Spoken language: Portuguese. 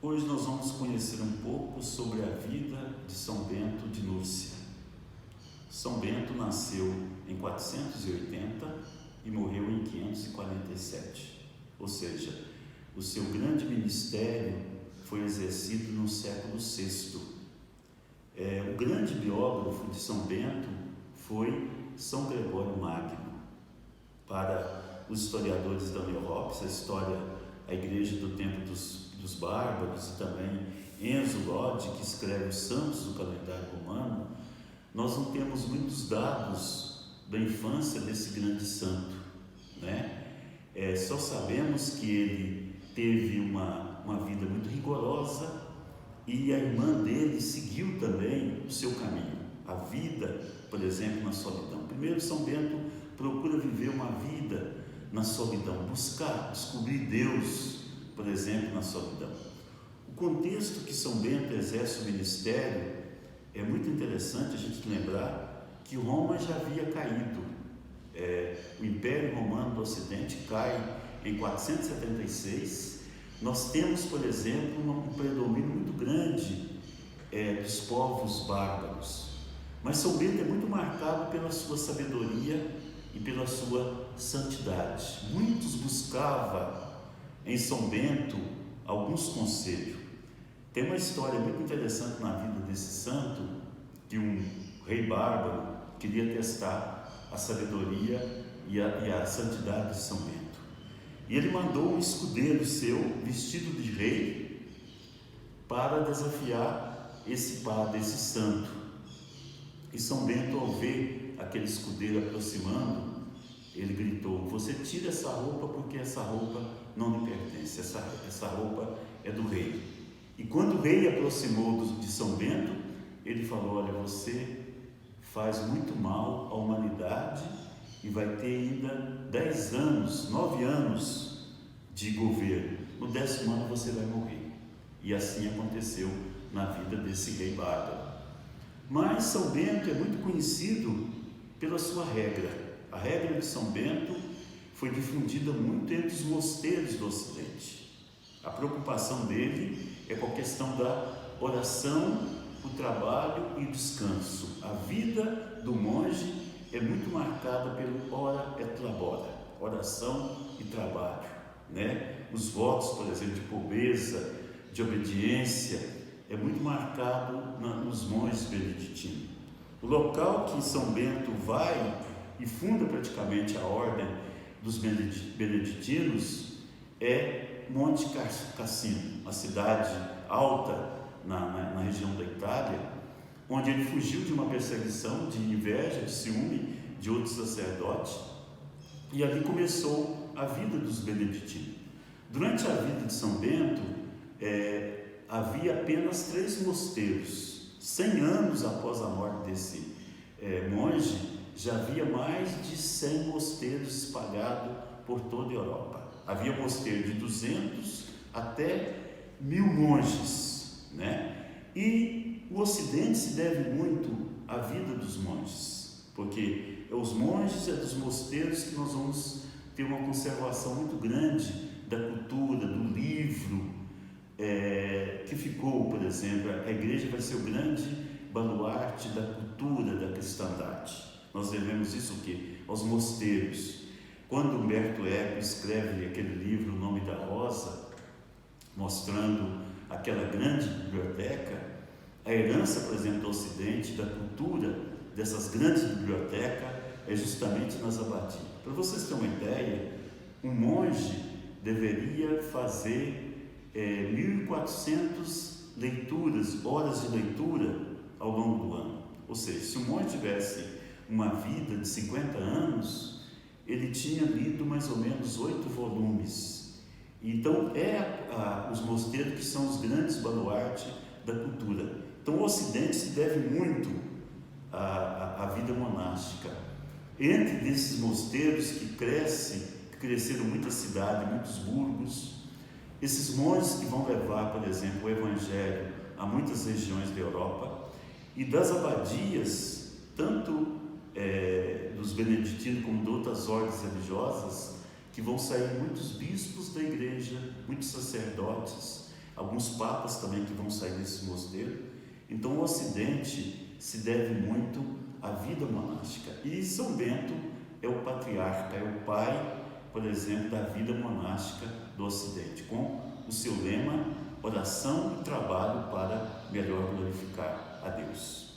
Hoje nós vamos conhecer um pouco sobre a vida de São Bento de Núrcia. São Bento nasceu em 480 e morreu em 547, ou seja, o seu grande ministério foi exercido no século VI. O grande biógrafo de São Bento foi São Gregório Magno. Para os historiadores da Europa, a igreja do tempo dos bárbaros, e também Enzo Lodi, que escreve os santos do calendário romano, nós não temos muitos dados da infância desse grande santo, né? Só sabemos que ele teve uma vida muito rigorosa e a irmã dele seguiu também o seu caminho, a vida, por exemplo, na solidão. Primeiro, São Bento procura viver uma vida na solidão, buscar, descobrir Deus, por exemplo, na solidão. O contexto que São Bento exerce o ministério é muito interessante a gente lembrar que Roma já havia caído. O Império Romano do Ocidente cai em 476. Nós temos, por exemplo, um predomínio muito grande dos povos bárbaros. Mas São Bento é muito marcado pela sua sabedoria e pela sua santidade. Muitos buscavam em São Bento alguns conselhos. Tem uma história muito interessante na vida desse santo, que um rei bárbaro queria testar a sabedoria e a santidade de São Bento. E ele mandou um escudeiro seu, vestido de rei, para desafiar esse padre, esse santo. E São Bento, ao ver aquele escudeiro aproximando, ele gritou: "Você tira essa roupa, porque essa roupa não lhe pertence, essa roupa é do rei." E quando o rei aproximou de São Bento, ele falou: "Olha, você faz muito mal à humanidade e vai ter ainda 10 anos, 9 anos de governo. No 10º ano você vai morrer." E assim aconteceu na vida desse rei bárbaro. Mas São Bento é muito conhecido pela sua regra. A regra de São Bento foi difundida muito entre os mosteiros do Ocidente. A preocupação dele é com a questão da oração, o trabalho e o descanso. A vida do monge é muito marcada pelo ora et labora, oração e trabalho, né? Os votos, por exemplo, de pobreza, de obediência, é muito marcado nos monges beneditinos. O local que São Bento vai e funda praticamente a ordem dos beneditinos é Monte Cassino, uma cidade alta na região da Itália, onde ele fugiu de uma perseguição, de inveja, de ciúme de outros sacerdotes, e ali começou a vida dos beneditinos. Durante a vida de São Bento, havia apenas 3 mosteiros. 100 anos após a morte desse monge, já havia mais de 100 mosteiros espalhados por toda a Europa. Havia mosteiro de 200 até 1000 monges, né? E o Ocidente se deve muito à vida dos monges, porque os monges dos mosteiros que nós vamos ter uma conservação muito grande da cultura, do livro, que ficou, por exemplo, a igreja vai ser o grande baluarte da cultura da cristandade. Nós devemos isso o quê? Aos mosteiros. Quando Humberto Eco escreve aquele livro, O Nome da Rosa, mostrando aquela grande biblioteca, a herança, por exemplo, do Ocidente, da cultura dessas grandes bibliotecas, é justamente nas abadias. Para vocês terem uma ideia, um monge deveria fazer 1.400 leituras, horas de leitura ao longo do ano. Ou seja, se um monge tivesse uma vida de 50 anos, ele tinha lido mais ou menos 8 volumes. Então, os mosteiros que são os grandes baluartes da cultura. Então, o Ocidente se deve muito à vida monástica. Entre esses mosteiros que cresceram muitas cidades, muitos burgos, esses monges que vão levar, por exemplo, o Evangelho a muitas regiões da Europa, e das abadias, tanto dos beneditinos como de outras ordens religiosas, que vão sair muitos bispos da igreja, muitos sacerdotes, alguns papas também que vão sair desse mosteiro. Então o Ocidente se deve muito à vida monástica, e São Bento é o patriarca, é o pai, por exemplo, da vida monástica do Ocidente, com o seu lema: oração e trabalho para melhor glorificar a Deus.